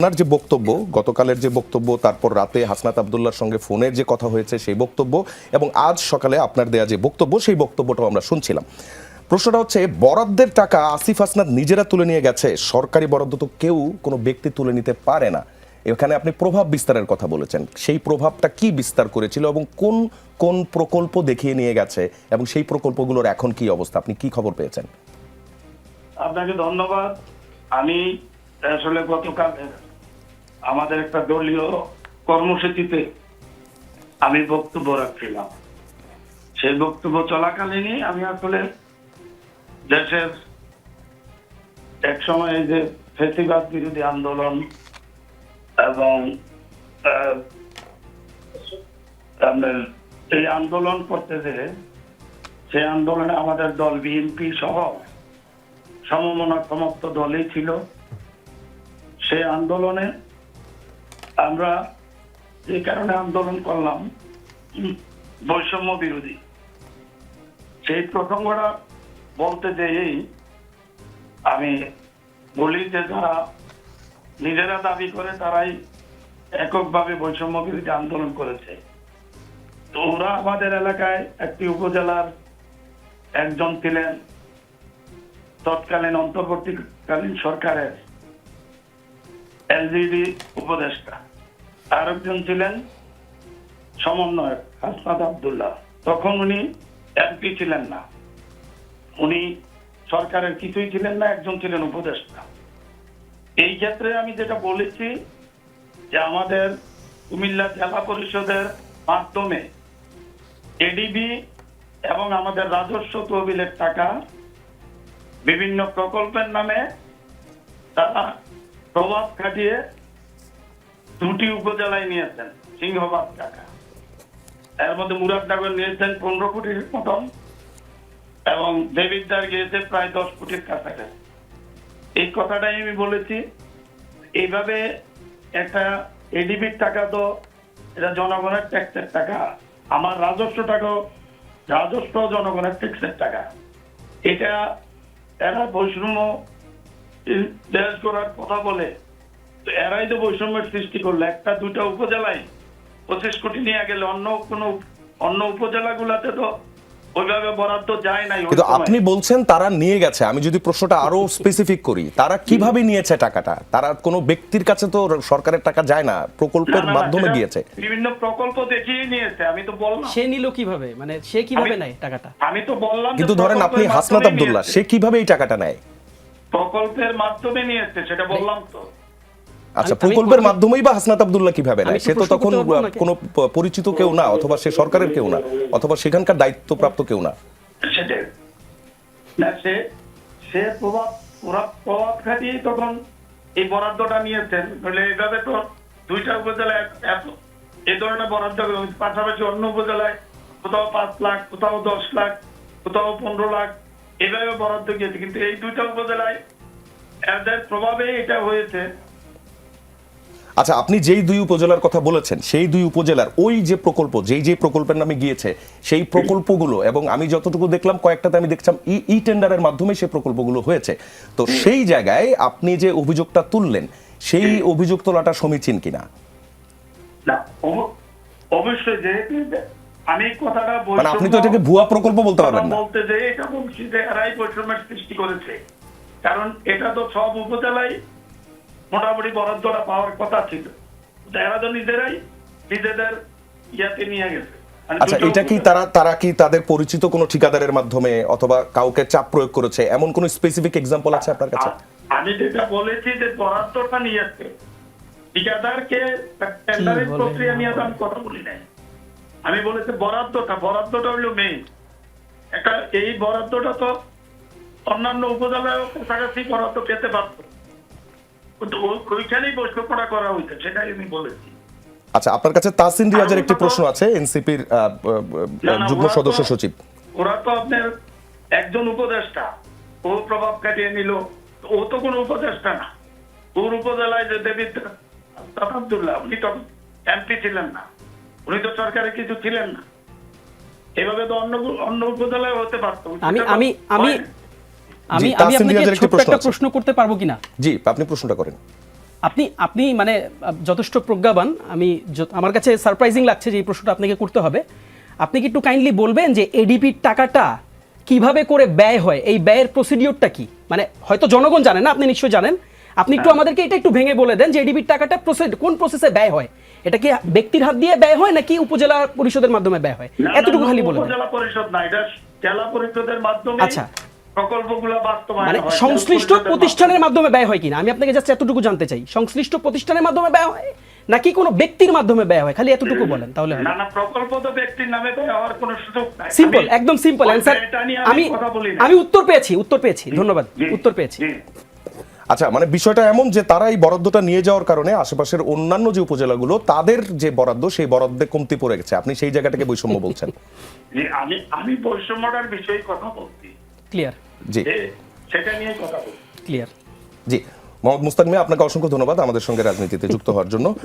আপনার যে বক্তব্য, গতকালের যে বক্তব্য, তারপর রাতে হাসনাত আব্দুল্লাহর সঙ্গে ফোনে যে কথা হয়েছে সেই বক্তব্য, এবং আজ সকালে আপনার দেয়া যে বক্তব্য সেই বক্তব্যটাও আমরা শুনছিলাম। প্রশ্নটা হচ্ছে, বরাদ্দের টাকা আসিফ হাসনাত নিজেরা তুলে নিয়ে গেছে, সরকারি বরাদ্দ তো কেউ কোনো ব্যক্তি তুলে নিতে পারে না। এখানে আপনি প্রভাব বিস্তারের কথা বলেছেন, সেই প্রভাবটা কি বিস্তার করেছিল এবং কোন কোন প্রকল্প দেখিয়ে নিয়ে গেছে এবং সেই প্রকল্পগুলোর এখন কি অবস্থা, আপনি কি খবর পেয়েছেন? আপনাকে ধন্যবাদ। আমি আসলে গতকাল আমাদের একটা দলীয় কর্মসূচিতে আমি বক্তব্য রাখছিলাম। সেই বক্তব্য চলাকালীনই আমি আসলে দেশের এক সময় যে ফ্যাসিবাদ বিরোধী আন্দোলন এবং এই আন্দোলন করতে যে সেই আন্দোলনে আমাদের দল বিএনপি সহ সমমনা সমস্ত দলই ছিল। সেই আন্দোলনে আমরা যে কারণে আন্দোলন করলাম বৈষম্য বিরোধী, সেই প্রসঙ্গটা বলতে যেই আমি বলি যে যারা নিজেরা দাবি করে তারাই এককভাবে বৈষম্য বিরোধী আন্দোলন করেছে। তো ওরা আমাদের এলাকায় একটি উপজেলার একজন ছিলেন তৎকালীন অন্তর্বর্তীকালীন সরকারের এলজিডি উপদেষ্টা, আরেকজন ছিলেন সমন্বয়ক হাসনাত আব্দুল্লাহ। তখন উনি এমপি ছিলেন না, উনি সরকারের কিছুই ছিলেন না, একজন ছিলেন উপদেষ্টা। এই ক্ষেত্রে আমি যেটা বলেছি যে আমাদের কুমিল্লা জেলা পরিষদের মাধ্যমে এডিবি এবং আমাদের রাজস্ব তহবিলের টাকা বিভিন্ন প্রকল্পের নামে তারা প্রভাব খাটিয়ে দুটি উপজেলায় নিয়েছেন সিংহভাগ টাকা। এর মধ্যে মুরাদনগর নিয়েছেন 15 কোটির মতন এবং দেবিদ্বার গিয়েছে প্রায় 10 কোটির কাছাকাছি। এই কথাটাই আমি বলেছি। এইভাবে একটা এডিবির টাকা তো এটা জনগণের ট্যাক্সের টাকা, আমার রাজস্ব জনগণের ট্যাক্সের টাকা। এটা এরা বৈষম্য দেশ করার কথা বলে, তো এরাই তো বৈষম্যের সৃষ্টি করলো। একটা দুটা উপজেলায় 25 কোটি নিয়ে গেলে অন্য উপজেলাগুলোতে তো ওইভাবে বরাদ্দ যায় নাই। কিন্তু আপনি বলছেন তারা নিয়ে গেছে, আমি যদি প্রশ্নটা আরো স্পেসিফিক করি, তারা কিভাবে নিয়েছে টাকাটা? তারা কোনো ব্যক্তির কাছে তো সরকারের টাকা যায় না, প্রকল্পের মাধ্যমে গিয়েছে। বিভিন্ন প্রকল্প দেখিয়ে নিয়েছে। আমি তো বললাম সে নিল কিভাবে, মানে সে কিভাবে নেয় টাকাটা? আমি তো বললাম কিন্তু ধরেন আপনি হাসনাত আব্দুল্লাহ, সে কিভাবে এই টাকাটা নেয়? প্রকল্পের মাধ্যমে নিয়েছে, সেটা বললাম তো। আচ্ছা, প্রকল্পের মাধ্যমেই বা হাসনাত আব্দুল্লাহ কিভাবে নেয়? সে তো তখন কোনো পরিচিত কেউ না, অথবা সে সরকারের কেউ না, অথবা সেখানকার দায়িত্বপ্রাপ্ত কেউ না। সেটাই না, সে প্রভাব খাটিয়ে তখন এই বরাদ্দটা নিয়েছেন। বলে এইভাবে তো দুইটা উপজেলায় এই ধরনের বরাদ্দ, পাশাপাশি অন্য উপজেলায় কোথাও 5 লাখ, কোথাও 10 লাখ, কোথাও 15 লাখ এইভাবে বরাদ্দ গিয়েছে। কিন্তু এই দুইটা উপজেলায় এদের প্রভাবে এটা হয়েছে। আচ্ছা, আপনি যেই দুই উপজেলার কথা বলেছেন, সেই দুই উপজেলার ওই যে প্রকল্প, যেই প্রকল্পের নামে গিয়েছে, সেই প্রকল্পগুলো, এবং আমি যতটুকু দেখলাম কয়েকটাতে আমি দেখলাম ই টেন্ডারের মাধ্যমে সেই প্রকল্পগুলো হয়েছে। তো সেই জায়গায় আপনি যে অভিযোগটা তুললেন, সেই অভিযোগ তোলাটা সমীচীন কিনা? না, অবশ্যই। যে আমি কথাটা বলছি, মানে আপনি তো এটাকে ভুয়া প্রকল্প বলতে পারবেন না। বলতে যে এটা বলছি যে এরাই বৈষম্যের সৃষ্টি করেছে, কারণ এটা তো সব উপজেলায় মোটামুটি বরাদ্দটা পাওয়ার কথা ছিল। এরা তো নিজেদের ইয়াতে নিয়ে গেছে। আচ্ছা, এটা কি তারা কি তাদের পরিচিত কোনো ঠিকাদারের মাধ্যমে অথবা কাউকে চাপ প্রয়োগ করেছে, এমন কোন স্পেসিফিক এক্সাম্পল আছে আপনার কাছে? আমি যেটা বলেছি যে বরাদ্দটা নিয়েছে, ঠিকাদারকে টেন্ডারের প্রক্রিয়া নিয়ে তো আমি কথা বলি নাই। আমি বলেছি বরাদ্দটা হলো মেইন। এই বরাদ্দটা তো অন্যান্য উপজেলায় কাছাকাছি বরাদ্দ পেতে পারত, ওইখানেই বৈঠকটা করা হয়েছে, সেটাই আমি বলেছি। আচ্ছা, আপনার কাছে তাহসিন রিয়াজের একটি প্রশ্ন আছে, এনসিপির যুগ্ম সদস্য সচিব। ওরা তো আপনার একজন উপদেষ্টা, ও প্রভাব কাটিয়ে নিল। ও তো কোনো উপদেষ্টা না। ওর উপজেলায় যে দেবিদ্বার আব্দুল্লাহ, উনি তো এমপি ছিলেন না, উনি তো সরকারে কিছু ছিলেন না। এভাবে তো অন্য উপজেলায় হতে পারত। আমি আপনাকে ছোট্ট একটা প্রশ্ন করতে পারবো কিনা? জি, আপনি প্রশ্নটা করেন। আপনি আপনি মানে যথেষ্ট প্রজ্ঞাবান। আমার কাছে সারপ্রাইজিং লাগছে যে এই প্রশ্নটা আপনাকে করতে হবে। আপনি কি একটু কাইন্ডলি বলবেন যে এডিপির টাকাটা কিভাবে করে ব্যয় হয়, এই ব্যয়ের প্রসিডিওরটা কি? মানে হয়তো জনগণ জানে না, আপনি নিশ্চয়ই জানেন। আপনি একটু আমাদেরকে এটা একটু ভেঙে বলে দেন যে এডিপির টাকাটা কোন প্রসেসে ব্যয় হয়। এটা কি ব্যক্তির হাত দিয়ে ব্যয় হয় নাকি উপজেলা পরিষদের মাধ্যমে ব্যয় হয়? না, এতটুকু না, খালি বলে দেন। উপজেলা পরিষদ না, এটা জেলা পরিষদের মাধ্যমে আচ্ছা। প্রকল্পগুলো বাস্তবায়ন মানে হয়। সংশ্লিষ্ট জেলা পরিষদের প্রতিষ্ঠানের মাধ্যমে ব্যয় হয় কিনা আমি আপনাকে জাস্ট এতটুকু জানতে চাই। সংশ্লিষ্ট প্রতিষ্ঠানের মাধ্যমে ব্যয় হয় নাকি কোনো ব্যক্তির মাধ্যমে ব্যয় হয়? খালি এতটুকু বলেন তাহলে হবে। না না, প্রকল্প তো ব্যক্তির নামে ব্যয় হওয়ার কোনো সুযোগ নাই। সিম্পল, আমি- একদম সিম্পল অ্যান্সার। এটা নিয়ে আমি কথা বলি না। আমি উত্তর পেয়েছি। ধন্যবাদ, জি, উত্তর পেয়েছি। জি। আচ্ছা, মানে বিষয়টা এমন যে তারা এই বরাদ্দটা নিয়ে যাওয়ার কারণে আশেপাশের অন্যান্য যে উপজেলাগুলো তাদের যে বরাদ্দ সেই বরাদ্দে কমতি পড়ে গেছে, আপনি সেই জায়গাটাকে বৈষম্য বলছেন? জি, আমি বৈষম্যটার বিষয়ে কথা বলছি, ক্লিয়ার, জি যে সেটা নিয়ে কথা বলছি। ক্লিয়ার। জি, মোহাম্মদ মুস্তাক মিয়া, আপনাকে অসংখ্য ধন্যবাদ আমাদের সঙ্গে রাজনীতিতে যুক্ত হওয়ার জন্য।